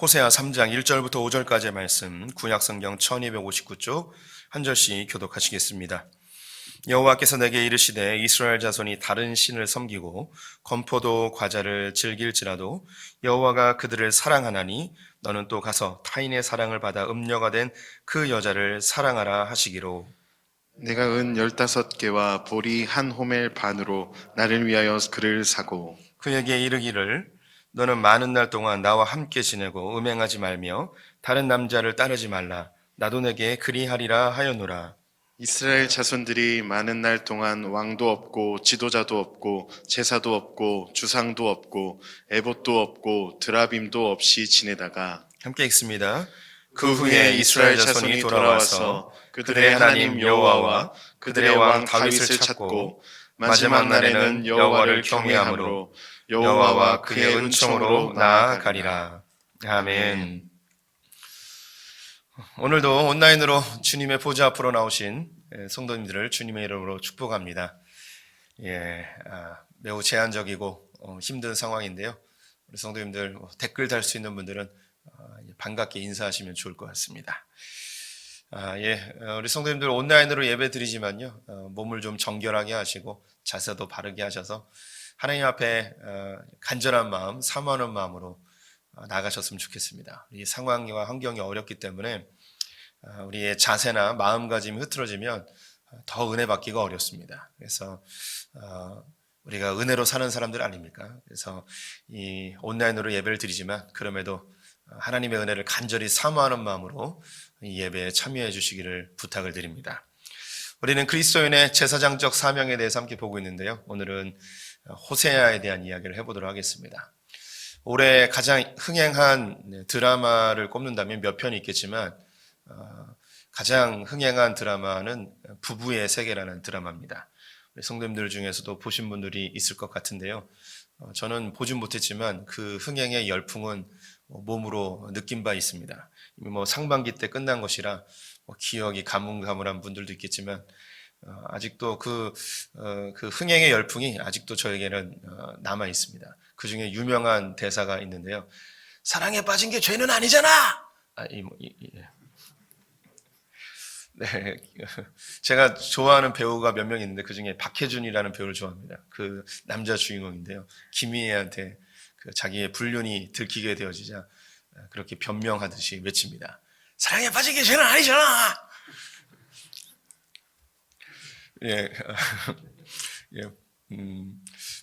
호세아 3장 1절부터 5절까지의 말씀, 구약성경 1259쪽 한 절씩 교독하시겠습니다. 여호와께서 내게 이르시되 이스라엘 자손이 다른 신을 섬기고 건포도 과자를 즐길지라도 여호와가 그들을 사랑하나니 너는 또 가서 타인의 사랑을 받아 음녀가 된 그 여자를 사랑하라 하시기로. 내가 은 15개와 보리 한 호멜 반으로 나를 위하여 그를 사고 그에게 이르기를 너는 많은 날 동안 나와 함께 지내고 음행하지 말며 다른 남자를 따르지 말라. 나도 내게 그리하리라 하였노라. 이스라엘 자손들이 많은 날 동안 왕도 없고 지도자도 없고 제사도 없고 주상도 없고 에봇도 없고 드라빔도 없이 지내다가 함께 읽습니다. 그 후에 이스라엘 자손이 돌아와서 그들의 하나님 여호와와 그들의 왕 다윗을 찾고 마지막 날에는 여호와를 경외함으로 여호와와 그의 은총으로 나아가리라. 아멘. 오늘도 온라인으로 주님의 보좌 앞으로 나오신 성도님들을 주님의 이름으로 축복합니다. 매우 제한적이고 힘든 상황인데요. 우리 성도님들 댓글 달 수 있는 분들은 반갑게 인사하시면 좋을 것 같습니다. 우리 성도님들 온라인으로 예배 드리지만요, 몸을 좀 정결하게 하시고 자세도 바르게 하셔서 하나님 앞에 간절한 마음, 사모하는 마음으로 나가셨으면 좋겠습니다. 이 상황과 환경이 어렵기 때문에 우리의 자세나 마음가짐이 흐트러지면 더 은혜 받기가 어렵습니다. 그래서 우리가 은혜로 사는 사람들 아닙니까? 그래서 이 온라인으로 예배를 드리지만 그럼에도 하나님의 은혜를 간절히 사모하는 마음으로 이 예배에 참여해 주시기를 부탁을 드립니다. 우리는 그리스도인의 제사장적 사명에 대해서 함께 보고 있는데요. 오늘은 호세아에 대한 이야기를 해보도록 하겠습니다. 올해 가장 흥행한 드라마를 꼽는다면 몇 편이 있겠지만 가장 흥행한 드라마는 부부의 세계라는 드라마입니다. 우리 성도님들 중에서도 보신 분들이 있을 것 같은데요. 저는 보진 못했지만 그 흥행의 열풍은 몸으로 느낀 바 있습니다. 이미 상반기 때 끝난 것이라 기억이 가물가물한 분들도 있겠지만 아직도 그 흥행의 열풍이 아직도 저에게는 남아 있습니다. 그 중에 유명한 대사가 있는데요. 사랑에 빠진 게 죄는 아니잖아. 네, 제가 좋아하는 배우가 몇 명 있는데 그 중에 박해준이라는 배우를 좋아합니다. 그 남자 주인공인데요. 김희애한테 자기의 불륜이 들키게 되어지자 그렇게 변명하듯이 외칩니다. 사랑에 빠진 게 죄는 아니잖아.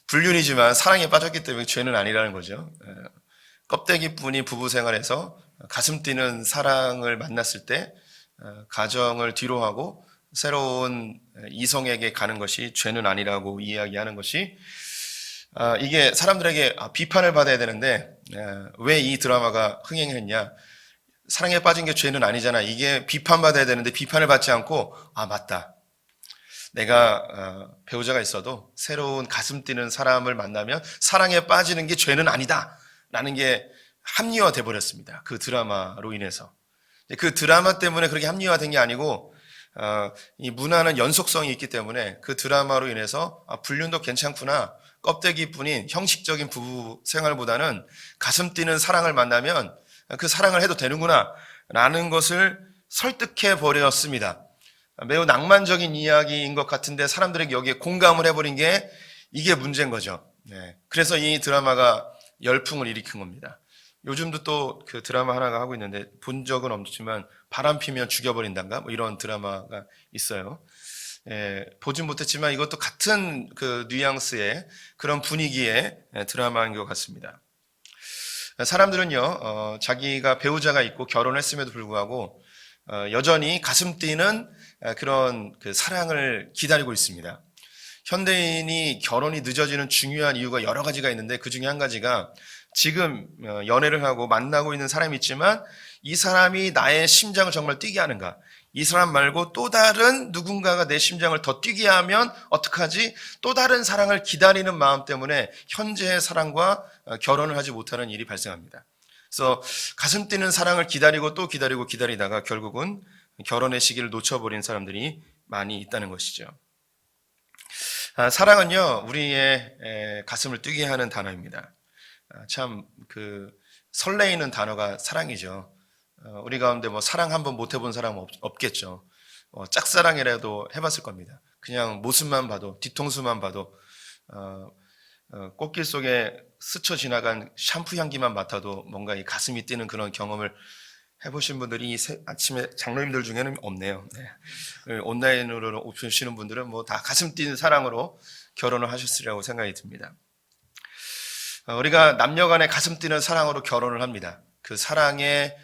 불륜이지만 사랑에 빠졌기 때문에 죄는 아니라는 거죠. 껍데기뿐이 부부 생활에서 가슴 뛰는 사랑을 만났을 때 가정을 뒤로하고 새로운 이성에게 가는 것이 죄는 아니라고 이야기하는 것이 이게 사람들에게 비판을 받아야 되는데 왜 이 드라마가 흥행했냐. 사랑에 빠진 게 죄는 아니잖아. 이게 비판받아야 되는데 비판을 받지 않고 맞다. 내가 배우자가 있어도 새로운 가슴 뛰는 사람을 만나면 사랑에 빠지는 게 죄는 아니다 라는 게 합리화돼 버렸습니다. 그 드라마로 인해서. 그 드라마 때문에 그렇게 합리화된 게 아니고 이 문화는 연속성이 있기 때문에 그 드라마로 인해서 불륜도 괜찮구나, 껍데기뿐인 형식적인 부부 생활보다는 가슴 뛰는 사랑을 만나면 그 사랑을 해도 되는구나 라는 것을 설득해 버렸습니다. 매우 낭만적인 이야기인 것 같은데 사람들에게 여기에 공감을 해버린 게 이게 문제인 거죠. 그래서 이 드라마가 열풍을 일으킨 겁니다. 요즘도 또 그 드라마 하나가 하고 있는데 본 적은 없지만 바람 피면 죽여버린단가 이런 드라마가 있어요. 보진 못했지만 이것도 같은 그 뉘앙스의 그런 분위기의 드라마인 것 같습니다. 사람들은요, 자기가 배우자가 있고 결혼했음에도 불구하고 여전히 가슴 뛰는 그런 그 사랑을 기다리고 있습니다. 현대인이 결혼이 늦어지는 중요한 이유가 여러 가지가 있는데 그 중에 한 가지가 지금 연애를 하고 만나고 있는 사람이 있지만 이 사람이 나의 심장을 정말 뛰게 하는가? 이 사람 말고 또 다른 누군가가 내 심장을 더 뛰게 하면 어떡하지? 또 다른 사랑을 기다리는 마음 때문에 현재의 사랑과 결혼을 하지 못하는 일이 발생합니다. 그래서 가슴 뛰는 사랑을 기다리고 또 기다리고 기다리다가 결국은 결혼의 시기를 놓쳐버린 사람들이 많이 있다는 것이죠. 사랑은요, 우리의 가슴을 뛰게 하는 단어입니다. 참 설레이는 단어가 사랑이죠. 우리 가운데 뭐 사랑 한번 못 해본 사람은 없겠죠. 짝사랑이라도 해봤을 겁니다. 그냥 모습만 봐도, 뒤통수만 봐도, 꽃길 속에 스쳐 지나간 샴푸 향기만 맡아도 뭔가 이 가슴이 뛰는 그런 경험을 해보신 분들이 아침에 장로님들 중에는 없네요. 네. 온라인으로 오시는 분들은 뭐 다 가슴 뛰는 사랑으로 결혼을 하셨으리라고 생각이 듭니다. 우리가 남녀 간의 가슴 뛰는 사랑으로 결혼을 합니다. 그 사랑의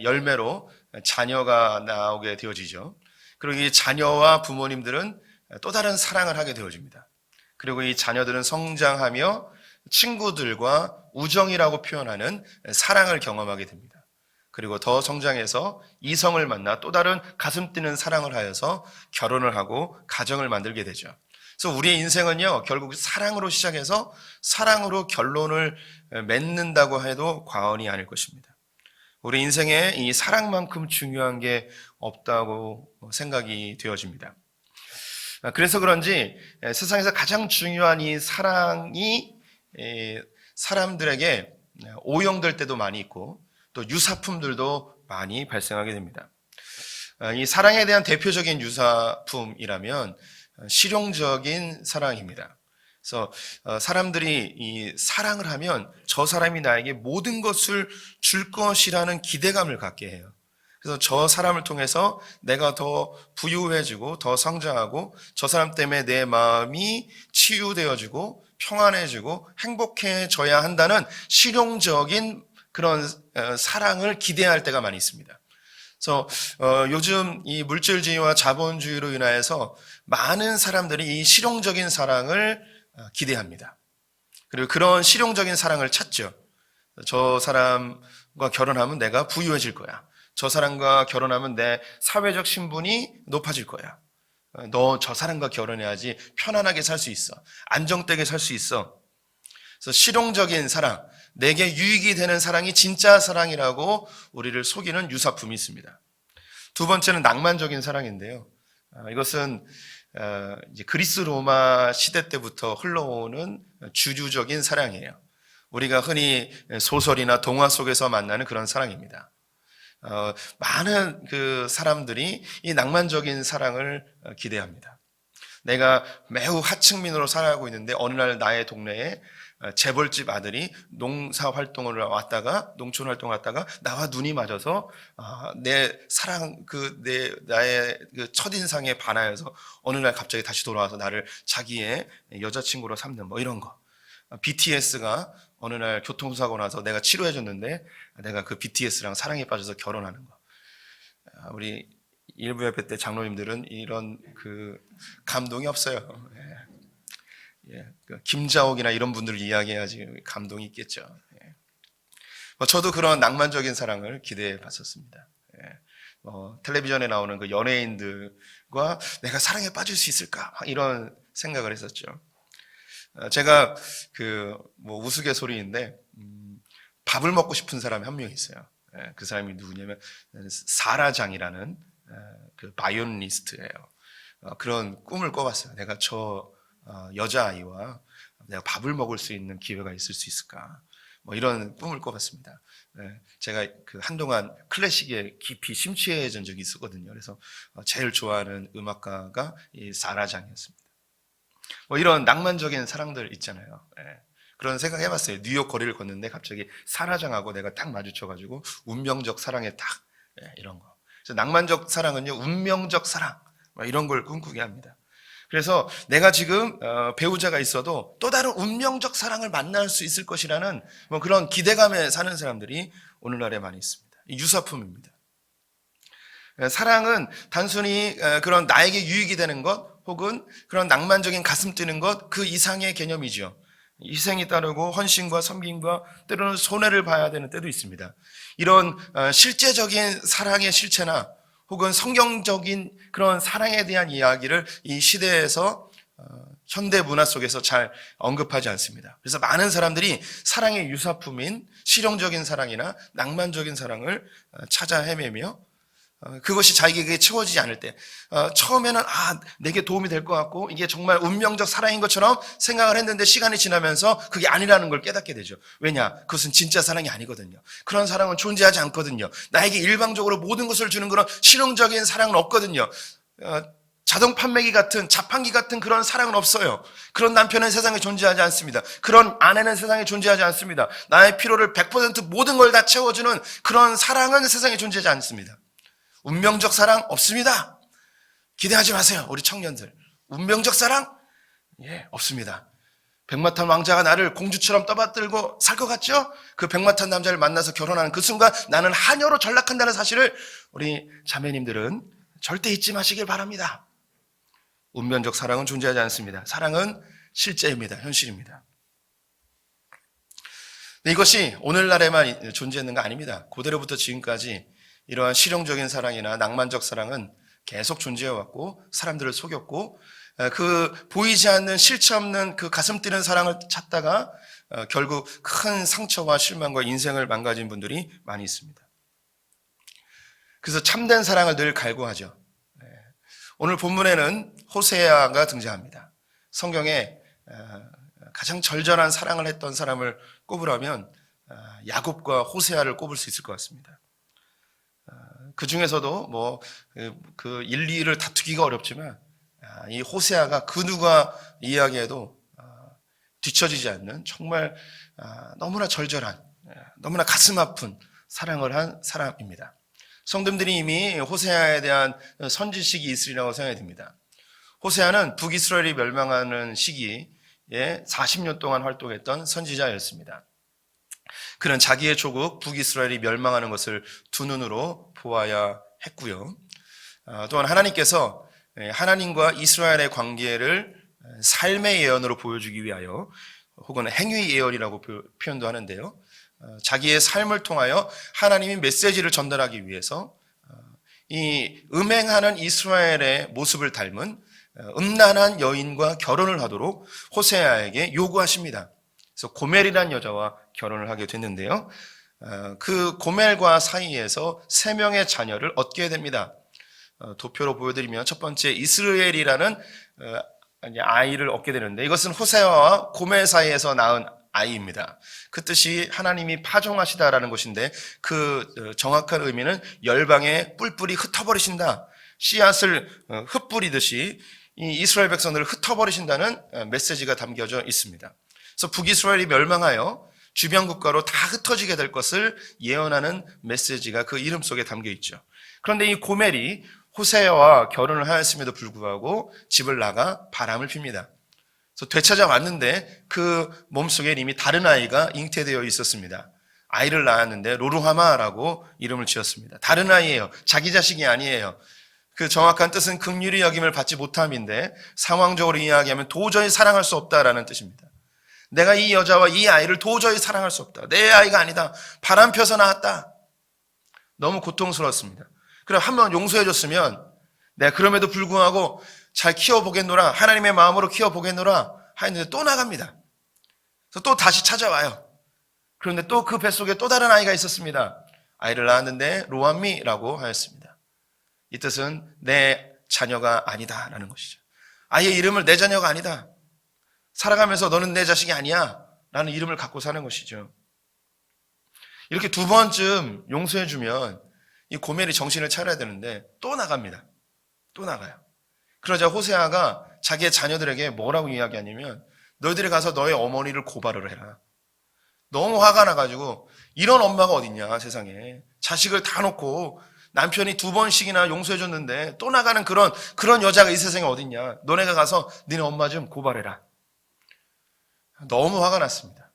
열매로 자녀가 나오게 되어지죠. 그리고 이 자녀와 부모님들은 또 다른 사랑을 하게 되어집니다. 그리고 이 자녀들은 성장하며 친구들과 우정이라고 표현하는 사랑을 경험하게 됩니다. 그리고 더 성장해서 이성을 만나 또 다른 가슴 뛰는 사랑을 하여서 결혼을 하고 가정을 만들게 되죠. 그래서 우리의 인생은요, 결국 사랑으로 시작해서 사랑으로 결론을 맺는다고 해도 과언이 아닐 것입니다. 우리 인생에 이 사랑만큼 중요한 게 없다고 생각이 되어집니다. 그래서 그런지 세상에서 가장 중요한 이 사랑이 사람들에게 오용될 때도 많이 있고 또 유사품들도 많이 발생하게 됩니다. 이 사랑에 대한 대표적인 유사품이라면 실용적인 사랑입니다. 그래서 사람들이 이 사랑을 하면 저 사람이 나에게 모든 것을 줄 것이라는 기대감을 갖게 해요. 그래서 저 사람을 통해서 내가 더 부유해지고 더 성장하고 저 사람 때문에 내 마음이 치유되어지고 평안해지고 행복해져야 한다는 실용적인 그런 사랑을 기대할 때가 많이 있습니다. 그래서 요즘 이 물질주의와 자본주의로 인하여서 많은 사람들이 이 실용적인 사랑을 기대합니다. 그리고 그런 실용적인 사랑을 찾죠. 저 사람과 결혼하면 내가 부유해질 거야. 저 사람과 결혼하면 내 사회적 신분이 높아질 거야. 너 저 사람과 결혼해야지 편안하게 살 수 있어. 안정되게 살 수 있어. 그래서 실용적인 사랑, 내게 유익이 되는 사랑이 진짜 사랑이라고 우리를 속이는 유사품이 있습니다. 두 번째는 낭만적인 사랑인데요. 이것은 이제 그리스 로마 시대 때부터 흘러오는 주류적인 사랑이에요. 우리가 흔히 소설이나 동화 속에서 만나는 그런 사랑입니다. 많은 그 사람들이 이 낭만적인 사랑을 기대합니다. 내가 매우 하층민으로 살아가고 있는데 어느 날 나의 동네에 재벌집 아들이 농사 활동을 왔다가 농촌 활동을 왔다가 나와 눈이 맞아서 내 사랑 나의 그 첫인상에 반하여서 어느 날 갑자기 다시 돌아와서 나를 자기의 여자친구로 삼는 뭐 이런 거. BTS가 어느 날 교통사고 나서 내가 치료해줬는데 내가 그 BTS랑 사랑에 빠져서 결혼하는 거. 우리 일부 예배 때 장로님들은 이런 그 감동이 없어요. 김자옥이나 이런 분들 이야기해야지 감동이 있겠죠. 저도 그런 낭만적인 사랑을 기대해 봤었습니다. 텔레비전에 나오는 그 연예인들과 내가 사랑에 빠질 수 있을까? 이런 생각을 했었죠. 제가 뭐 우스갯소리인데 밥을 먹고 싶은 사람이 한 명 있어요. 그 사람이 누구냐면 사라장이라는 그 바이올리니스트예요. 그런 꿈을 꿔봤어요. 내가 저 여자아이와 내가 밥을 먹을 수 있는 기회가 있을 수 있을까? 뭐 이런 꿈을 꿔봤습니다. 제가 그 한동안 클래식에 깊이 심취해진 적이 있었거든요. 그래서 제일 좋아하는 음악가가 이 사라장이었습니다. 뭐 이런 낭만적인 사랑들 있잖아요. 그런 생각 해봤어요. 뉴욕 거리를 걷는데 갑자기 사라장하고 내가 딱 마주쳐가지고 운명적 사랑에 딱 이런 거. 그래서 낭만적 사랑은요, 운명적 사랑 이런 걸 꿈꾸게 합니다. 그래서 내가 지금 배우자가 있어도 또 다른 운명적 사랑을 만날 수 있을 것이라는 뭐 그런 기대감에 사는 사람들이 오늘날에 많이 있습니다. 유사품입니다. 사랑은 단순히 그런 나에게 유익이 되는 것 혹은 그런 낭만적인 가슴 뛰는 것 그 이상의 개념이죠. 희생이 따르고 헌신과 섬김과 때로는 손해를 봐야 되는 때도 있습니다. 이런 실제적인 사랑의 실체나 혹은 성경적인 그런 사랑에 대한 이야기를 이 시대에서 현대 문화 속에서 잘 언급하지 않습니다. 그래서 많은 사람들이 사랑의 유사품인 실용적인 사랑이나 낭만적인 사랑을 찾아 헤매며 그것이 자기에게 채워지지 않을 때, 처음에는 내게 도움이 될 것 같고 이게 정말 운명적 사랑인 것처럼 생각을 했는데 시간이 지나면서 그게 아니라는 걸 깨닫게 되죠. 왜냐? 그것은 진짜 사랑이 아니거든요. 그런 사랑은 존재하지 않거든요. 나에게 일방적으로 모든 것을 주는 그런 실용적인 사랑은 없거든요. 자동 판매기 같은, 자판기 같은 그런 사랑은 없어요. 그런 남편은 세상에 존재하지 않습니다. 그런 아내는 세상에 존재하지 않습니다. 나의 필요를 100% 모든 걸 다 채워주는 그런 사랑은 세상에 존재하지 않습니다. 운명적 사랑 없습니다. 기대하지 마세요, 우리 청년들. 운명적 사랑? 없습니다. 백마탄 왕자가 나를 공주처럼 떠받들고 살 것 같죠? 그 백마탄 남자를 만나서 결혼하는 그 순간 나는 하녀로 전락한다는 사실을 우리 자매님들은 절대 잊지 마시길 바랍니다. 운명적 사랑은 존재하지 않습니다. 사랑은 실제입니다. 현실입니다. 이것이 오늘날에만 존재하는 거 아닙니다. 고대로부터 지금까지 이러한 실용적인 사랑이나 낭만적 사랑은 계속 존재해왔고 사람들을 속였고 그 보이지 않는 실체 없는 그 가슴 뛰는 사랑을 찾다가 결국 큰 상처와 실망과 인생을 망가진 분들이 많이 있습니다. 그래서 참된 사랑을 늘 갈구하죠. 오늘 본문에는 호세아가 등장합니다. 성경에 가장 절절한 사랑을 했던 사람을 꼽으라면 야곱과 호세아를 꼽을 수 있을 것 같습니다. 그 중에서도 그 일리를 다투기가 어렵지만 이 호세아가 그 누가 이야기해도 뒤처지지 않는 정말 너무나 절절한, 너무나 가슴 아픈 사랑을 한 사람입니다. 성도님들이 이미 호세아에 대한 선지식이 있으리라고 생각이 듭니다. 호세아는 북이스라엘이 멸망하는 시기에 40년 동안 활동했던 선지자였습니다. 그는 자기의 조국 북이스라엘이 멸망하는 것을 두 눈으로 보아야 했고요. 또한 하나님께서 하나님과 이스라엘의 관계를 삶의 예언으로 보여주기 위하여 혹은 행위 예언이라고 표현도 하는데요. 자기의 삶을 통하여 하나님이 메시지를 전달하기 위해서 이 음행하는 이스라엘의 모습을 닮은 음란한 여인과 결혼을 하도록 호세아에게 요구하십니다. 그래서 고멜이라는 여자와 결혼을 하게 됐는데요. 그 고멜과 사이에서 3명의 자녀를 얻게 됩니다. 도표로 보여드리면 첫 번째 이스라엘이라는 아이를 얻게 되는데 이것은 호세아와 고멜 사이에서 낳은 아이입니다. 그 뜻이 하나님이 파종하시다라는 것인데 그 정확한 의미는 열방에 뿔뿔이 흩어버리신다. 씨앗을 흩뿌리듯이 이 이스라엘 백성들을 흩어버리신다는 메시지가 담겨져 있습니다. 그래서 북이스라엘이 멸망하여 주변 국가로 다 흩어지게 될 것을 예언하는 메시지가 그 이름 속에 담겨 있죠. 그런데 이 고멜이 호세아와 결혼을 하였음에도 불구하고 집을 나가 바람을 핍니다. 그래서 되찾아왔는데 그 몸속에 이미 다른 아이가 잉태되어 있었습니다. 아이를 낳았는데 로루하마라고 이름을 지었습니다. 다른 아이예요. 자기 자식이 아니에요. 그 정확한 뜻은 긍휼히 여김을 받지 못함인데 상황적으로 이야기하면 도저히 사랑할 수 없다라는 뜻입니다. 내가 이 여자와 이 아이를 도저히 사랑할 수 없다. 내 아이가 아니다. 바람 펴서 낳았다. 너무 고통스러웠습니다. 그럼 한번 용서해 줬으면 내가 그럼에도 불구하고 잘 키워보겠노라, 하나님의 마음으로 키워보겠노라 하였는데 또 나갑니다. 그래서 또 다시 찾아와요. 그런데 또 그 뱃속에 또 다른 아이가 있었습니다. 아이를 낳았는데 로암미라고 하였습니다. 이 뜻은 내 자녀가 아니다라는 것이죠. 아이의 이름을 내 자녀가 아니다. 살아가면서 너는 내 자식이 아니야 라는 이름을 갖고 사는 것이죠. 이렇게 2번쯤 용서해주면 이 고멜이 정신을 차려야 되는데 또 나갑니다. 또 나가요. 그러자 호세아가 자기의 자녀들에게 뭐라고 이야기하냐면 너희들이 가서 너의 어머니를 고발을 해라. 너무 화가 나가지고 이런 엄마가 어딨냐 세상에. 자식을 다 놓고 남편이 2번씩이나 용서해줬는데 또 나가는 그런 여자가 이 세상에 어딨냐. 너네가 가서 너네 엄마 좀 고발해라. 너무 화가 났습니다.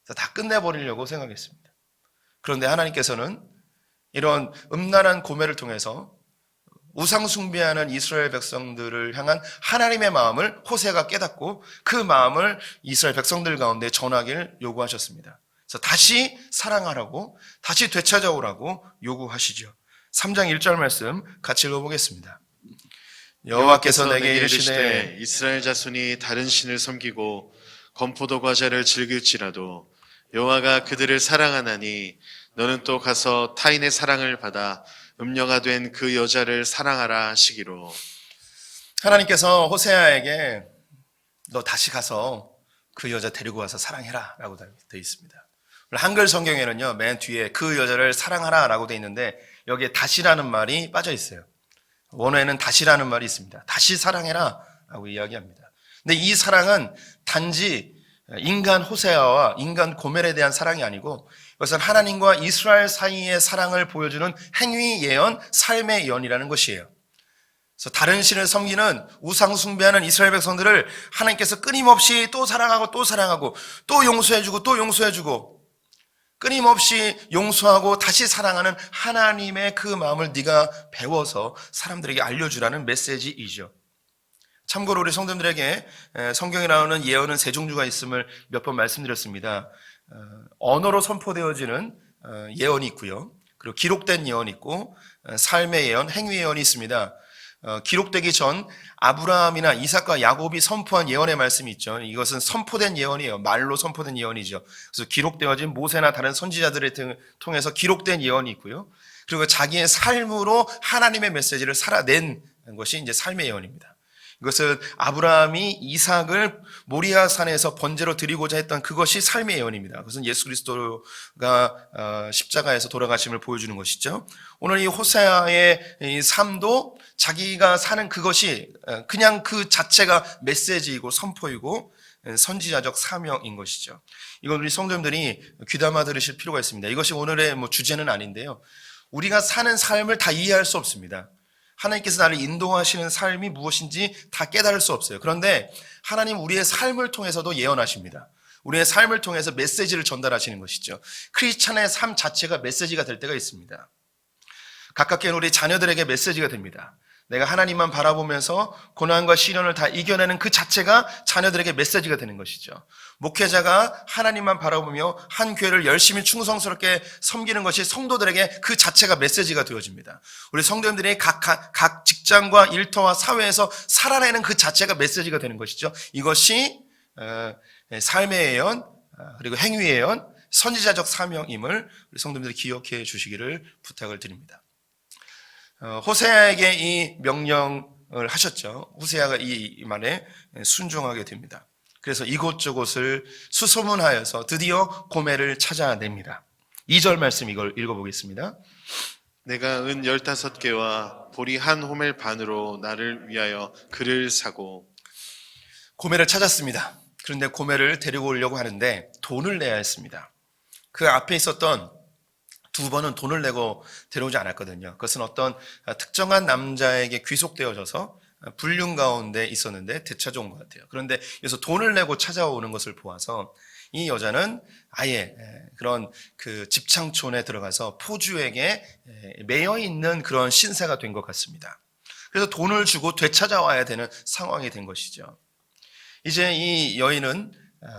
그래서 다 끝내버리려고 생각했습니다. 그런데 하나님께서는 이런 음란한 고멜을 통해서 우상 숭배하는 이스라엘 백성들을 향한 하나님의 마음을 호세아가 깨닫고 그 마음을 이스라엘 백성들 가운데 전하기를 요구하셨습니다. 그래서 다시 사랑하라고, 다시 되찾아오라고 요구하시죠. 3장 1절 말씀 같이 읽어보겠습니다. 여호와께서 내게 이르시되 이스라엘 자손이 다른 신을 섬기고 건포도 과자를 즐길지라도 여호와가 그들을 사랑하나니 너는 또 가서 타인의 사랑을 받아 음녀가 된 그 여자를 사랑하라 하시기로. 하나님께서 호세아에게 너 다시 가서 그 여자 데리고 와서 사랑해라 라고 되어 있습니다. 한글 성경에는요, 맨 뒤에 그 여자를 사랑하라 라고 되어 있는데 여기에 다시라는 말이 빠져 있어요. 원어에는 다시라는 말이 있습니다. 다시 사랑해라 라고 이야기합니다. 근데 이 사랑은 단지 인간 호세아와 인간 고멜에 대한 사랑이 아니고 이것은 하나님과 이스라엘 사이의 사랑을 보여주는 행위 예언, 삶의 예언이라는 것이에요. 그래서 다른 신을 섬기는 우상 숭배하는 이스라엘 백성들을 하나님께서 끊임없이 또 사랑하고 또 사랑하고 또 용서해주고 또 용서해주고 끊임없이 용서하고 다시 사랑하는 하나님의 그 마음을 네가 배워서 사람들에게 알려주라는 메시지이죠. 참고로 우리 성도들에게 성경에 나오는 예언은 세 종류가 있음을 몇 번 말씀드렸습니다. 언어로 선포되어지는 예언이 있고요. 그리고 기록된 예언이 있고 삶의 예언, 행위 예언이 있습니다. 기록되기 전 아브라함이나 이삭과 야곱이 선포한 예언의 말씀이 있죠. 이것은 선포된 예언이에요. 말로 선포된 예언이죠. 그래서 기록되어진 모세나 다른 선지자들을 통해서 기록된 예언이 있고요. 그리고 자기의 삶으로 하나님의 메시지를 살아낸 것이 이제 삶의 예언입니다. 이것은 아브라함이 이삭을 모리아 산에서 번제로 드리고자 했던 그것이 삶의 예언입니다. 그것은 예수 그리스도가 십자가에서 돌아가심을 보여주는 것이죠. 오늘 이 호세아의 이 삶도 자기가 사는 그것이 그냥 그 자체가 메시지이고 선포이고 선지자적 사명인 것이죠. 이건 우리 성도님들이 귀담아 들으실 필요가 있습니다. 이것이 오늘의 주제는 아닌데요. 우리가 사는 삶을 다 이해할 수 없습니다. 하나님께서 나를 인도하시는 삶이 무엇인지 다 깨달을 수 없어요. 그런데 하나님 우리의 삶을 통해서도 예언하십니다. 우리의 삶을 통해서 메시지를 전달하시는 것이죠. 크리스찬의 삶 자체가 메시지가 될 때가 있습니다. 가깝게 우리 자녀들에게 메시지가 됩니다. 내가 하나님만 바라보면서 고난과 시련을 다 이겨내는 그 자체가 자녀들에게 메시지가 되는 것이죠. 목회자가 하나님만 바라보며 한 교회를 열심히 충성스럽게 섬기는 것이 성도들에게 그 자체가 메시지가 되어집니다. 우리 성도님들이 각 직장과 일터와 사회에서 살아내는 그 자체가 메시지가 되는 것이죠. 이것이 삶의 예언 그리고 행위의 예언, 선지자적 사명임을 우리 성도님들이 기억해 주시기를 부탁을 드립니다. 호세아에게 이 명령을 하셨죠. 호세아가 이 말에 순종하게 됩니다. 그래서 이곳저곳을 수소문하여서 드디어 고멜을 찾아냅니다. 2절 말씀 이걸 읽어보겠습니다. 내가 은 15개와 보리 한 호멜 반으로 나를 위하여 그를 사고. 고멜을 찾았습니다. 그런데 고멜을 데리고 오려고 하는데 돈을 내야 했습니다. 그 앞에 있었던 두 번은 돈을 내고 데려오지 않았거든요. 그것은 어떤 특정한 남자에게 귀속되어져서 불륜 가운데 있었는데 되찾아온 것 같아요. 그런데 여기서 돈을 내고 찾아오는 것을 보아서 이 여자는 아예 그런 그 집창촌에 들어가서 포주에게 매여 있는 그런 신세가 된 것 같습니다. 그래서 돈을 주고 되찾아와야 되는 상황이 된 것이죠. 이제 이 여인은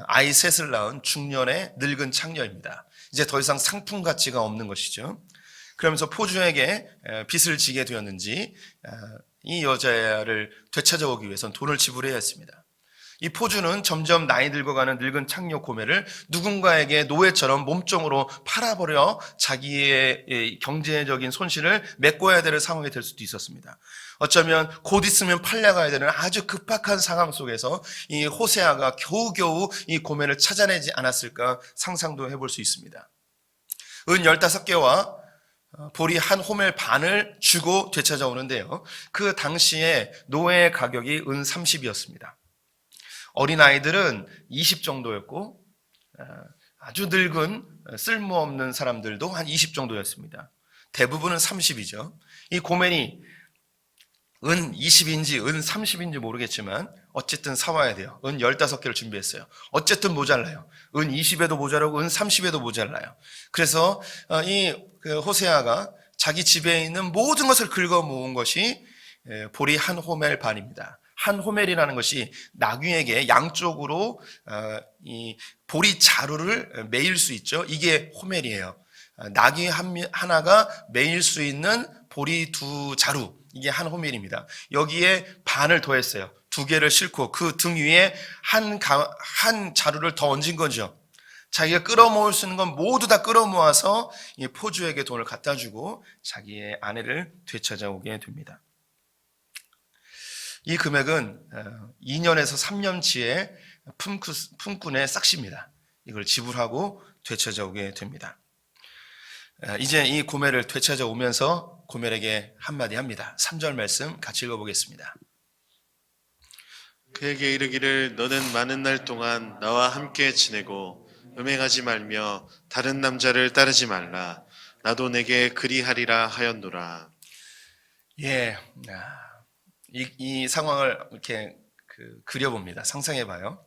아이 셋을 낳은 중년의 늙은 창녀입니다. 이제 더 이상 상품 가치가 없는 것이죠. 그러면서 포주에게 빚을 지게 되었는지 이 여자를 되찾아오기 위해서는 돈을 지불해야 했습니다. 이 포주는 점점 나이 들어가는 늙은 창녀 고멜을 누군가에게 노예처럼 몸종으로 팔아버려 자기의 경제적인 손실을 메꿔야 되는 상황이 될 수도 있었습니다. 어쩌면 곧 있으면 팔려가야 되는 아주 급박한 상황 속에서 이 호세아가 겨우겨우 이 고멜을 찾아내지 않았을까 상상도 해볼 수 있습니다. 은 15개와 보리 한 호멜 반을 주고 되찾아오는데요. 그 당시에 노예의 가격이 은 30이었습니다. 어린아이들은 20 정도였고 아주 늙은 쓸모없는 사람들도 한 20 정도였습니다. 대부분은 30이죠. 이 고멜이 은 20인지 은 30인지 모르겠지만 어쨌든 사와야 돼요. 은 15개를 준비했어요. 어쨌든 모자라요. 은 20에도 모자라고 은 30에도 모자라요. 그래서 이 호세아가 자기 집에 있는 모든 것을 긁어 모은 것이 보리 한 호멜 반입니다. 한 호멜이라는 것이 나귀에게 양쪽으로 이 보리 자루를 매일 수 있죠. 이게 호멜이에요. 나귀 하나가 매일 수 있는 보리 두 자루, 이게 한 호멜입니다. 여기에 반을 더했어요. 2개를 싣고 그 등 위에 한 자루를 더 얹은 거죠. 자기가 끌어모을 수 있는 건 모두 다 끌어모아서 이 포주에게 돈을 갖다 주고 자기의 아내를 되찾아오게 됩니다. 이 금액은 2년에서 3년치의 품꾼의 싹시입니다. 이걸 지불하고 되찾아오게 됩니다. 이제 이 고멜을 되찾아오면서 고멜에게 한마디 합니다. 3절 말씀 같이 읽어보겠습니다. 그에게 이르기를 너는 많은 날 동안 나와 함께 지내고 음행하지 말며 다른 남자를 따르지 말라. 나도 내게 그리하리라 하였노라. 예, 이 상황을 이렇게 그려봅니다. 상상해봐요.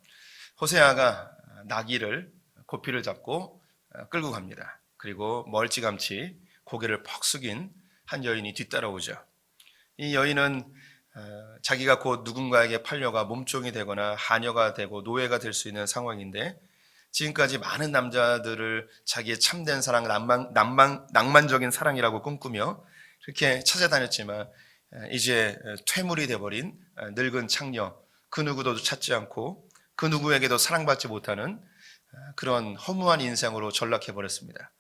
호세아가 나귀를 고피를 잡고 끌고 갑니다. 그리고 멀찌감치 고개를 퍽 숙인 한 여인이 뒤따라오죠. 이 여인은 자기가 곧 누군가에게 팔려가 몸종이 되거나 하녀가 되고 노예가 될 수 있는 상황인데 지금까지 많은 남자들을 자기의 참된 사랑, 낭만적인 사랑이라고 꿈꾸며 그렇게 찾아다녔지만 이제 퇴물이 돼버린 늙은 창녀, 그 누구도 찾지 않고 그 누구에게도 사랑받지 못하는 그런 허무한 인생으로 전락해버렸습니다.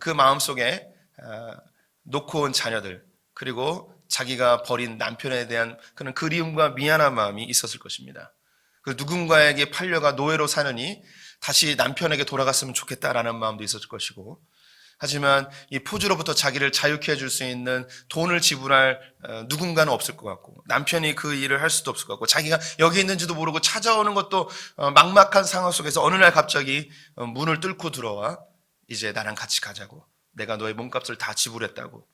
그 마음속에 놓고 온 자녀들, 그리고 자기가 버린 남편에 대한 그런 그리움과 미안한 마음이 있었을 것입니다. 그 누군가에게 팔려가 노예로 사느니 다시 남편에게 돌아갔으면 좋겠다라는 마음도 있었을 것이고, 하지만 이 포주로부터 자기를 자유케 해줄 수 있는 돈을 지불할 누군가는 없을 것 같고, 남편이 그 일을 할 수도 없을 것 같고, 자기가 여기 있는지도 모르고 찾아오는 것도 막막한 상황 속에서 어느 날 갑자기 문을 뚫고 들어와 이제 나랑 같이 가자고, 내가 너의 몸값을 다 지불했다고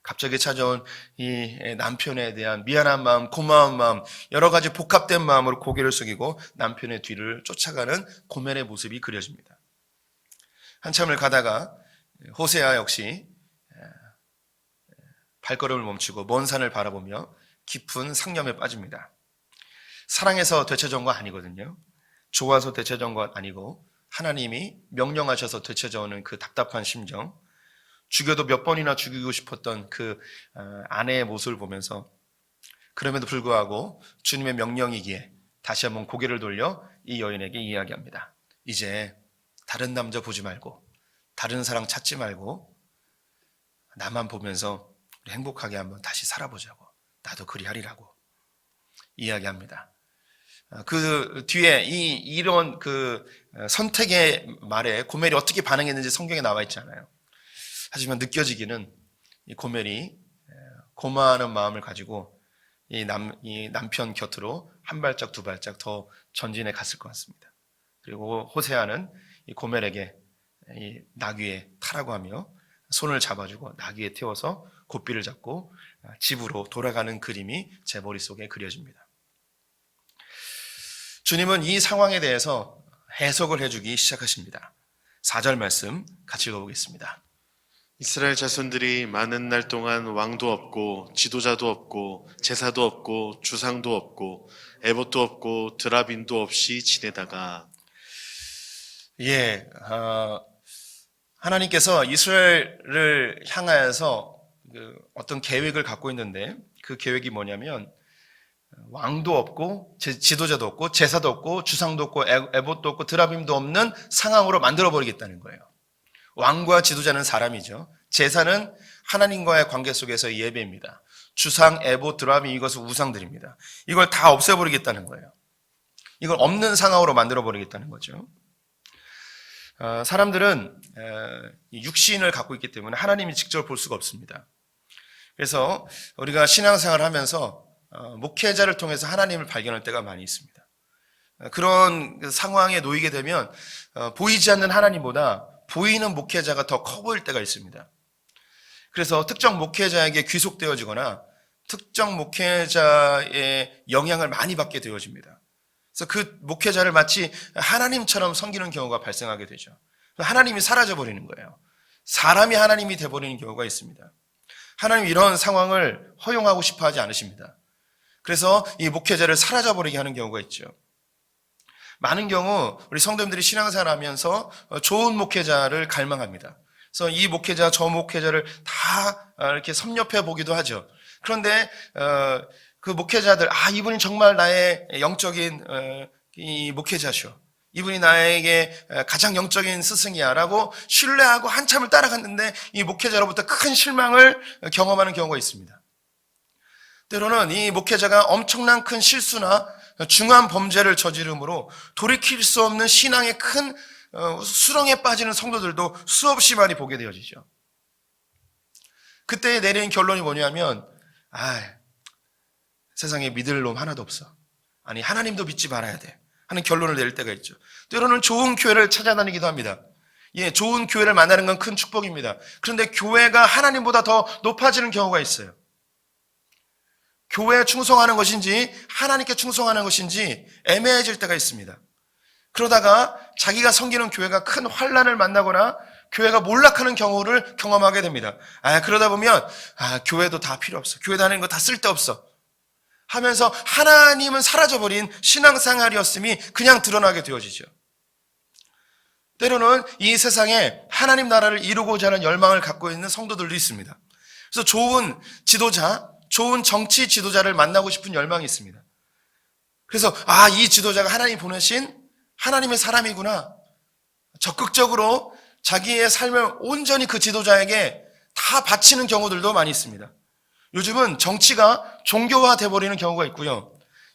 갑자기 찾아온 이 남편에 대한 미안한 마음, 고마운 마음, 여러 가지 복합된 마음으로 고개를 숙이고 남편의 뒤를 쫓아가는 고멜의 모습이 그려집니다. 한참을 가다가 호세아 역시 발걸음을 멈추고 먼 산을 바라보며 깊은 상념에 빠집니다. 사랑해서 되찾아온 건 아니거든요. 좋아서 되찾아온 건 아니고 하나님이 명령하셔서 되찾아오는 그 답답한 심정, 죽여도 몇 번이나 죽이고 싶었던 그 아내의 모습을 보면서 그럼에도 불구하고 주님의 명령이기에 다시 한번 고개를 돌려 이 여인에게 이야기합니다. 이제 다른 남자 보지 말고 다른 사랑 찾지 말고 나만 보면서 우리 행복하게 한번 다시 살아보자고, 나도 그리하리라고 이야기합니다. 그 뒤에 이런 그 선택의 말에 고멜이 어떻게 반응했는지 성경에 나와 있지 않아요. 하지만 느껴지기는 이 고멜이 고마워하는 마음을 가지고 이 남편 곁으로 한 발짝 두 발짝 더 전진해 갔을 것 같습니다. 그리고 호세아는 이 고멜에게 이 나귀에 타라고 하며 손을 잡아주고 나귀에 태워서 고삐를 잡고 집으로 돌아가는 그림이 제 머릿속에 그려집니다. 주님은 이 상황에 대해서 해석을 해주기 시작하십니다. 4절 말씀 같이 읽어보겠습니다. 이스라엘 자손들이 많은 날 동안 왕도 없고 지도자도 없고 제사도 없고 주상도 없고 에봇도 없고 드라빈도 없이 지내다가, 하나님께서 이스라엘을 향하여서 어떤 계획을 갖고 있는데 그 계획이 뭐냐면 왕도 없고 지도자도 없고 제사도 없고 주상도 없고 에봇도 없고 드라빔도 없는 상황으로 만들어버리겠다는 거예요. 왕과 지도자는 사람이죠. 제사는 하나님과의 관계 속에서의 예배입니다. 주상, 에봇, 드라빔, 이것은 우상들입니다. 이걸 다 없애버리겠다는 거예요. 이걸 없는 상황으로 만들어버리겠다는 거죠. 사람들은 육신을 갖고 있기 때문에 하나님이 직접 볼 수가 없습니다. 그래서 우리가 신앙생활을 하면서 목회자를 통해서 하나님을 발견할 때가 많이 있습니다. 그런 상황에 놓이게 되면 보이지 않는 하나님보다 보이는 목회자가 더 커 보일 때가 있습니다. 그래서 특정 목회자에게 귀속되어지거나 특정 목회자의 영향을 많이 받게 되어집니다. 그래서 그 목회자를 마치 하나님처럼 섬기는 경우가 발생하게 되죠. 하나님이 사라져버리는 거예요. 사람이 하나님이 돼버리는 경우가 있습니다. 하나님 이런 상황을 허용하고 싶어 하지 않으십니다. 그래서 이 목회자를 사라져버리게 하는 경우가 있죠. 많은 경우 우리 성도님들이 신앙생활 하면서 좋은 목회자를 갈망합니다. 그래서 이 목회자 저 목회자를 다 이렇게 섭렵해 보기도 하죠. 그런데 그 목회자들, 이분이 정말 나의 영적인 이 목회자시오, 이분이 나에게 가장 영적인 스승이야 라고 신뢰하고 한참을 따라갔는데 이 목회자로부터 큰 실망을 경험하는 경우가 있습니다. 때로는 이 목회자가 엄청난 큰 실수나 중한 범죄를 저지름으로 돌이킬 수 없는 신앙의 큰 수렁에 빠지는 성도들도 수없이 많이 보게 되어지죠. 그때 내린 결론이 뭐냐면 세상에 믿을 놈 하나도 없어. 아니 하나님도 믿지 말아야 돼 하는 결론을 내릴 때가 있죠. 때로는 좋은 교회를 찾아다니기도 합니다. 좋은 교회를 만나는 건 큰 축복입니다. 그런데 교회가 하나님보다 더 높아지는 경우가 있어요. 교회에 충성하는 것인지 하나님께 충성하는 것인지 애매해질 때가 있습니다. 그러다가 자기가 섬기는 교회가 큰 환난을 만나거나 교회가 몰락하는 경우를 경험하게 됩니다. 그러다 보면 교회도 다 필요 없어. 교회 다니는 거 다 쓸데없어 하면서 하나님은 사라져버린 신앙생활이었음이 그냥 드러나게 되어지죠. 때로는 이 세상에 하나님 나라를 이루고자 하는 열망을 갖고 있는 성도들도 있습니다. 그래서 좋은 지도자, 좋은 정치 지도자를 만나고 싶은 열망이 있습니다. 그래서 이 지도자가 하나님이 보내신 하나님의 사람이구나. 적극적으로 자기의 삶을 온전히 그 지도자에게 다 바치는 경우들도 많이 있습니다. 요즘은 정치가 종교화돼 버리는 경우가 있고요.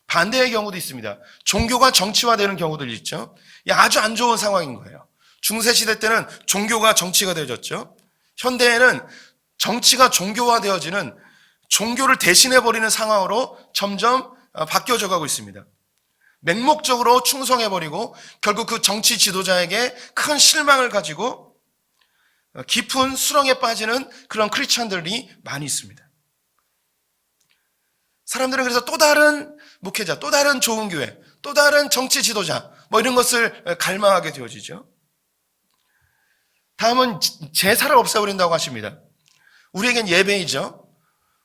반대의 경우도 있습니다. 종교가 정치화되는 경우도 있죠. 아주 안 좋은 상황인 거예요. 중세시대 때는 종교가 정치가 되어졌죠. 현대에는 정치가 종교화되어지는 종교를 대신해버리는 상황으로 점점 바뀌어져 가고 있습니다. 맹목적으로 충성해버리고 결국 그 정치 지도자에게 큰 실망을 가지고 깊은 수렁에 빠지는 그런 크리스천들이 많이 있습니다. 사람들은 그래서 또 다른 목회자, 또 다른 좋은 교회, 또 다른 정치 지도자 이런 것을 갈망하게 되어지죠. 다음은 제사를 없애버린다고 하십니다. 우리에겐 예배이죠.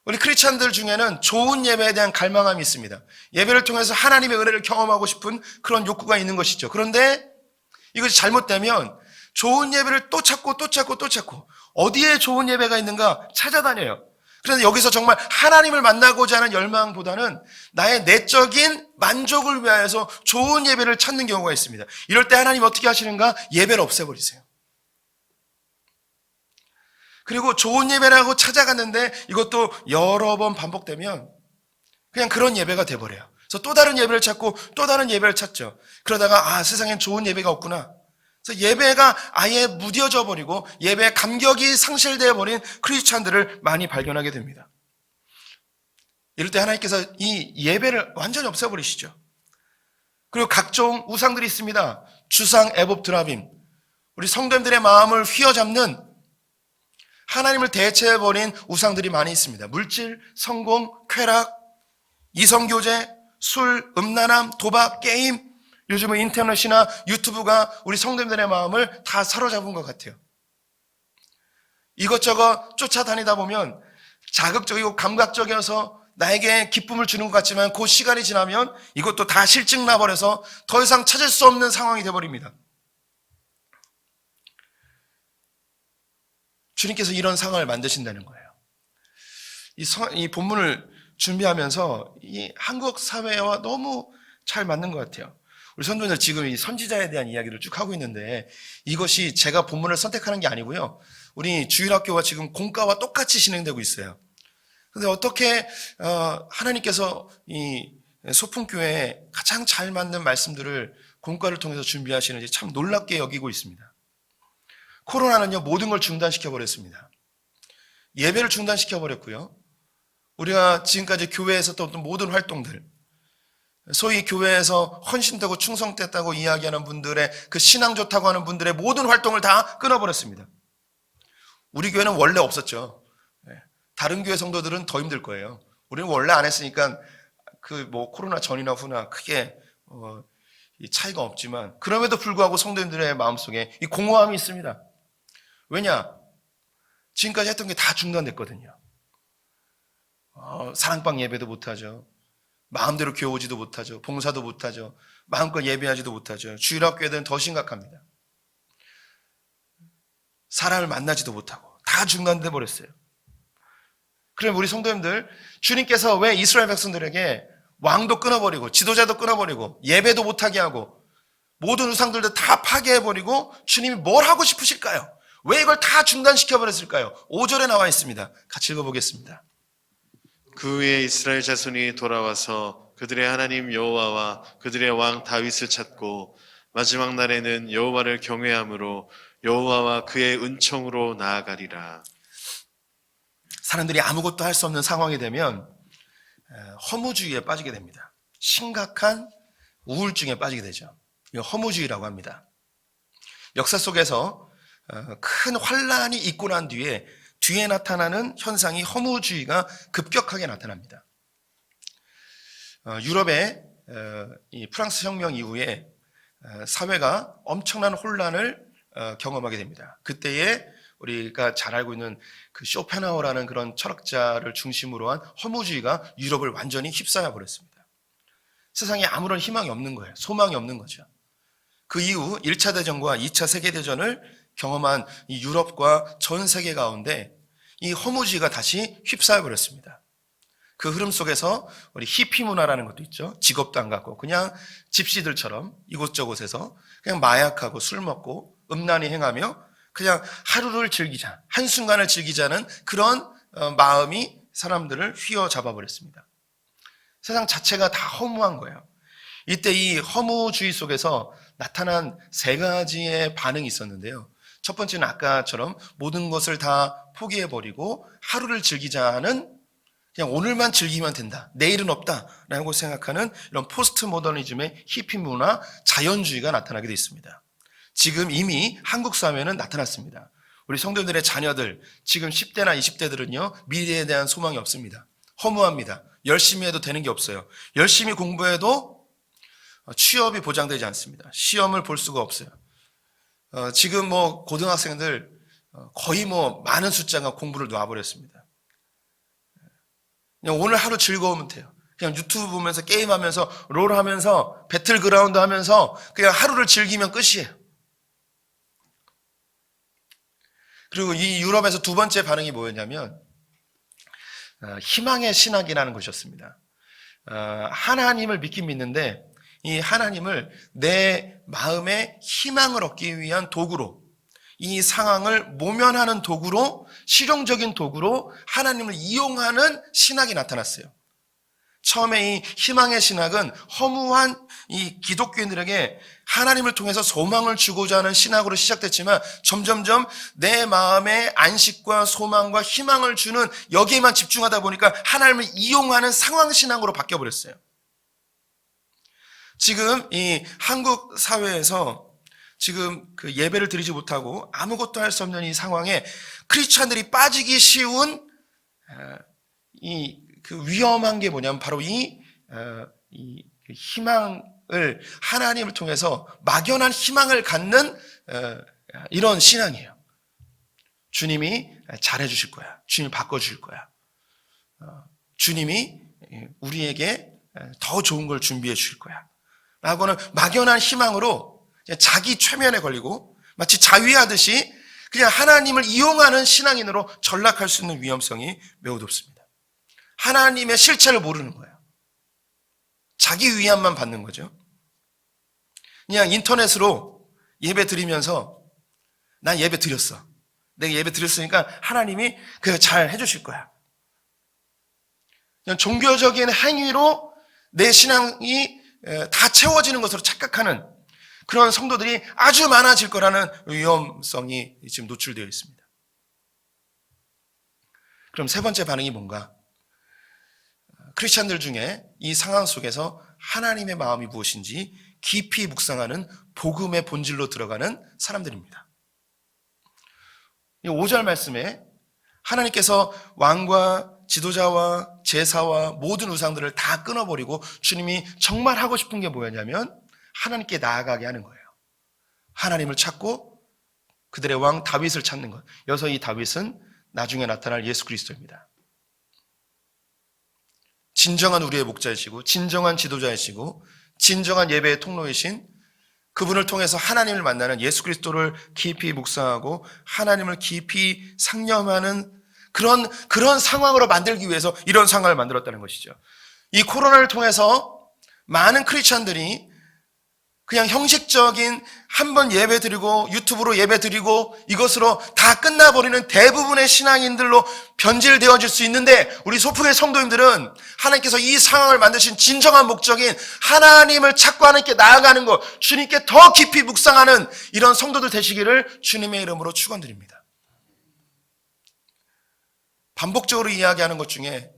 우리 크리스찬들 중에는 좋은 예배에 대한 갈망함이 있습니다. 예배를 통해서 하나님의 은혜를 경험하고 싶은 그런 욕구가 있는 것이죠. 그런데 이것이 잘못되면 좋은 예배를 또 찾고 어디에 좋은 예배가 있는가 찾아다녀요. 그런데 여기서 정말 하나님을 만나고자 하는 열망보다는 나의 내적인 만족을 위하여서 좋은 예배를 찾는 경우가 있습니다. 이럴 때 하나님 어떻게 하시는가? 예배를 없애버리세요. 그리고 좋은 예배라고 찾아갔는데 이것도 여러 번 반복되면 그냥 그런 예배가 돼버려요. 그래서 또 다른 예배를 찾고 또 다른 예배를 찾죠. 그러다가 세상엔 좋은 예배가 없구나. 그래서 예배가 아예 무뎌져 버리고 예배의 감격이 상실되어 버린 크리스찬들을 많이 발견하게 됩니다. 이럴 때 하나님께서 이 예배를 완전히 없애버리시죠. 그리고 각종 우상들이 있습니다. 주상, 애복, 드라빔. 우리 성도님들의 마음을 휘어잡는 하나님을 대체해버린 우상들이 많이 있습니다. 물질, 성공, 쾌락, 이성교제, 술, 음란함, 도박, 게임. 요즘은 인터넷이나 유튜브가 우리 성도님들의 마음을 다 사로잡은 것 같아요. 이것저것 쫓아다니다 보면 자극적이고 감각적이어서 나에게 기쁨을 주는 것 같지만 그 시간이 지나면 이것도 다 실증 나버려서 더 이상 찾을 수 없는 상황이 되어버립니다. 주님께서 이런 상황을 만드신다는 거예요. 이 본문을 준비하면서 이 한국 사회와 너무 잘 맞는 것 같아요. 우리 선조들 지금 이 선지자에 대한 이야기를 쭉 하고 있는데 이것이 제가 본문을 선택하는 게 아니고요. 우리 주일학교가 지금 공과와 똑같이 진행되고 있어요. 그런데 어떻게 하나님께서 이 소풍교회에 가장 잘 맞는 말씀들을 공과를 통해서 준비하시는지 참 놀랍게 여기고 있습니다. 코로나는요, 모든 걸 중단시켜버렸습니다. 예배를 중단시켜버렸고요. 우리가 지금까지 교회에서 했던 모든 활동들, 소위 교회에서 헌신되고 충성됐다고 이야기하는 분들의 그 신앙 좋다고 하는 분들의 모든 활동을 다 끊어버렸습니다. 우리 교회는 원래 없었죠. 다른 교회 성도들은 더 힘들 거예요. 우리는 원래 안 했으니까 코로나 전이나 후나 크게 이 차이가 없지만 그럼에도 불구하고 성도님들의 마음속에 이 공허함이 있습니다. 왜냐? 지금까지 했던 게 다 중단됐거든요. 사랑방 예배도 못하죠. 마음대로 교회 오지도 못하죠. 봉사도 못하죠. 마음껏 예배하지도 못하죠. 주일학교에는 더 심각합니다. 사람을 만나지도 못하고 다 중단돼 버렸어요. 그럼 우리 성도님들, 주님께서 왜 이스라엘 백성들에게 왕도 끊어버리고 지도자도 끊어버리고 예배도 못하게 하고 모든 우상들도 다 파괴해버리고 주님이 뭘 하고 싶으실까요? 왜 이걸 다 중단시켜버렸을까요? 5절에 나와 있습니다. 같이 읽어보겠습니다. 그 후에 이스라엘 자손이 돌아와서 그들의 하나님 여호와와 그들의 왕 다윗을 찾고 마지막 날에는 여호와를 경외함으로 여호와와 그의 은총으로 나아가리라. 사람들이 아무것도 할 수 없는 상황이 되면 허무주의에 빠지게 됩니다. 심각한 우울증에 빠지게 되죠. 이거 허무주의라고 합니다. 역사 속에서 큰 환란이 있고 난 뒤에 나타나는 현상이 허무주의가 급격하게 나타납니다. 유럽의 이 프랑스 혁명 이후에 사회가 엄청난 혼란을 경험하게 됩니다. 그때에 우리가 잘 알고 있는 그 쇼펜하우어라는 그런 철학자를 중심으로 한 허무주의가 유럽을 완전히 휩싸여 버렸습니다. 세상에 아무런 희망이 없는 거예요. 소망이 없는 거죠. 그 이후 1차 대전과 2차 세계대전을 경험한 이 유럽과 전 세계 가운데 이 허무주의가 다시 휩싸여 버렸습니다. 그 흐름 속에서 우리 히피 문화라는 것도 있죠. 직업도 안 갖고 그냥 집시들처럼 이곳저곳에서 그냥 마약하고 술 먹고 음란히 행하며 그냥 하루를 즐기자, 한순간을 즐기자는 그런 마음이 사람들을 휘어잡아 버렸습니다. 세상 자체가 다 허무한 거예요. 이때 이 허무주의 속에서 나타난 세 가지의 반응이 있었는데요. 첫 번째는 아까처럼 모든 것을 다 포기해버리고 하루를 즐기자 하는, 그냥 오늘만 즐기면 된다, 내일은 없다라고 생각하는 이런 포스트 모더니즘의 히피 문화, 자연주의가 나타나게 되어 있습니다. 지금 이미 한국 사회는 나타났습니다. 우리 성도들의 자녀들, 지금 10대나 20대들은요, 미래에 대한 소망이 없습니다. 허무합니다. 열심히 해도 되는 게 없어요. 열심히 공부해도 취업이 보장되지 않습니다. 시험을 볼 수가 없어요. 지금 고등학생들 거의 많은 숫자가 공부를 놔버렸습니다. 그냥 오늘 하루 즐거우면 돼요. 그냥 유튜브 보면서 게임하면서 롤하면서 배틀그라운드 하면서 그냥 하루를 즐기면 끝이에요. 그리고 이 유럽에서 두 번째 반응이 뭐였냐면 희망의 신학이라는 것이었습니다. 하나님을 믿긴 믿는데 이 하나님을 내 마음에 희망을 얻기 위한 도구로, 이 상황을 모면하는 도구로, 실용적인 도구로 하나님을 이용하는 신학이 나타났어요. 처음에 이 희망의 신학은 허무한 이 기독교인들에게 하나님을 통해서 소망을 주고자 하는 신학으로 시작됐지만 점점점 내 마음에 안식과 소망과 희망을 주는 여기에만 집중하다 보니까 하나님을 이용하는 상황 신학으로 바뀌어버렸어요. 지금 이 한국 사회에서 지금 그 예배를 드리지 못하고 아무것도 할 수 없는 이 상황에 크리스찬들이 빠지기 쉬운 그 위험한 게 뭐냐면 바로 이 희망을, 하나님을 통해서 막연한 희망을 갖는 이런 신앙이에요. 주님이 잘해 주실 거야. 주님이 바꿔 주실 거야. 주님이 우리에게 더 좋은 걸 준비해 주실 거야. 라고는 막연한 희망으로 자기 최면에 걸리고 마치 자위하듯이 그냥 하나님을 이용하는 신앙인으로 전락할 수 있는 위험성이 매우 높습니다. 하나님의 실체를 모르는 거예요. 자기 위안만 받는 거죠. 그냥 인터넷으로 예배 드리면서 난 예배 드렸어. 내가 예배 드렸으니까 하나님이 그냥 잘 해주실 거야. 그냥 종교적인 행위로 내 신앙이 다 채워지는 것으로 착각하는 그런 성도들이 아주 많아질 거라는 위험성이 지금 노출되어 있습니다. 그럼 세 번째 반응이 뭔가? 크리스찬들 중에 이 상황 속에서 하나님의 마음이 무엇인지 깊이 묵상하는 복음의 본질로 들어가는 사람들입니다. 이 5절 말씀에 하나님께서 왕과 지도자와 제사와 모든 우상들을 다 끊어버리고 주님이 정말 하고 싶은 게 뭐였냐면 하나님께 나아가게 하는 거예요. 하나님을 찾고 그들의 왕 다윗을 찾는 것. 여기서 이 다윗은 나중에 나타날 예수 그리스도입니다. 진정한 우리의 목자이시고 진정한 지도자이시고 진정한 예배의 통로이신 그분을 통해서 하나님을 만나는 예수 그리스도를 깊이 묵상하고 하나님을 깊이 상념하는 그런 상황으로 만들기 위해서 이런 상황을 만들었다는 것이죠. 이 코로나를 통해서 많은 크리스찬들이 그냥 형식적인 한 번 예배 드리고 유튜브로 예배 드리고 이것으로 다 끝나버리는 대부분의 신앙인들로 변질되어질 수 있는데, 우리 소프의 성도님들은 하나님께서 이 상황을 만드신 진정한 목적인 하나님을 찾고 하나님께 나아가는 것, 주님께 더 깊이 묵상하는 이런 성도들 되시기를 주님의 이름으로 축원드립니다. 반복적으로 이야기하는 것 중에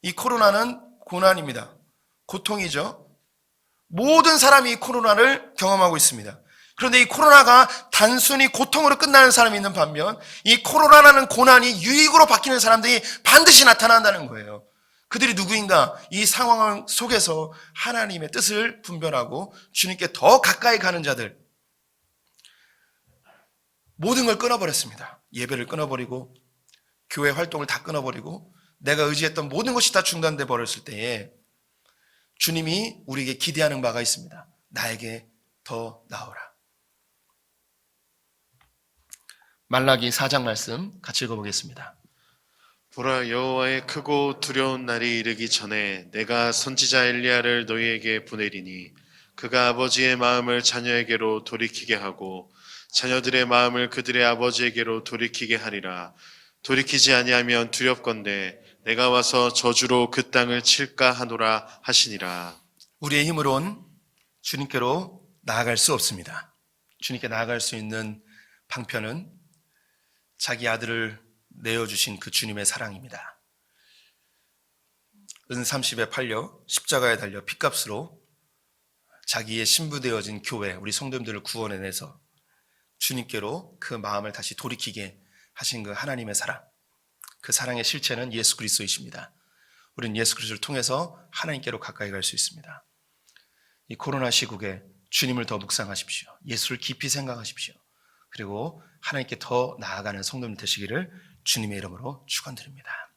이 코로나는 고난입니다. 고통이죠. 모든 사람이 이 코로나를 경험하고 있습니다. 그런데 이 코로나가 단순히 고통으로 끝나는 사람이 있는 반면, 이 코로나라는 고난이 유익으로 바뀌는 사람들이 반드시 나타난다는 거예요. 그들이 누구인가? 이 상황 속에서 하나님의 뜻을 분별하고 주님께 더 가까이 가는 자들. 모든 걸 끊어버렸습니다. 예배를 끊어버리고 교회 활동을 다 끊어버리고 내가 의지했던 모든 것이 다 중단돼 버렸을 때에 주님이 우리에게 기대하는 바가 있습니다. 나에게 더 나오라. 말라기 4장 말씀 같이 읽어보겠습니다. 보라, 여호와의 크고 두려운 날이 이르기 전에 내가 선지자 엘리야를 너희에게 보내리니 그가 아버지의 마음을 자녀에게로 돌이키게 하고 자녀들의 마음을 그들의 아버지에게로 돌이키게 하리라. 돌이키지 아니하면 두렵건대 내가 와서 저주로 그 땅을 칠까 하노라 하시니라. 우리의 힘으론 주님께로 나아갈 수 없습니다. 주님께 나아갈 수 있는 방편은 자기 아들을 내어주신 그 주님의 사랑입니다. 은 30에 팔려 십자가에 달려 핏값으로 자기의 신부되어진 교회, 우리 성도님들을 구원해내서 주님께로 그 마음을 다시 돌이키게 하신 그 하나님의 사랑, 그 사랑의 실체는 예수 그리스도이십니다. 우리는 예수 그리스도를 통해서 하나님께로 가까이 갈 수 있습니다. 이 코로나 시국에 주님을 더 묵상하십시오. 예수를 깊이 생각하십시오. 그리고 하나님께 더 나아가는 성도님 되시기를 주님의 이름으로 축원드립니다.